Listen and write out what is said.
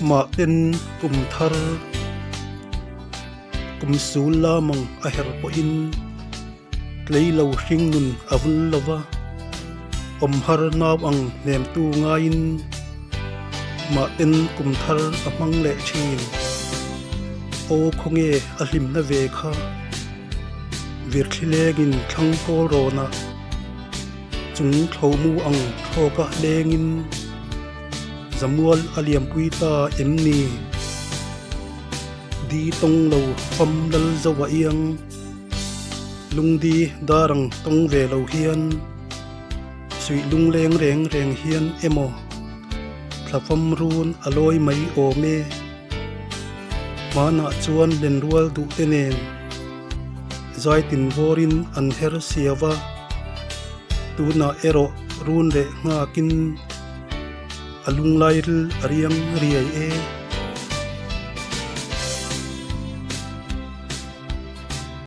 ma ten kum thar kum sula mang a her po in tlei lo hring nun avun lova om har naw ang nem tu nga in ma ten kum thar a mang le thin o khonge a hlim na ve kha vir thilengin thlang ko rona chung thlomu ang thoka lengin zamual aliam puita emni di tong lo pham lal zawa yang lungdi darang tong ve lo hian sui lung leng reng reng hian emo thlafam run aloi mai o me mana chuan len rual du tenen zai tin vorin an her siawa tuna ero run re nga kin alung lail ariang riai e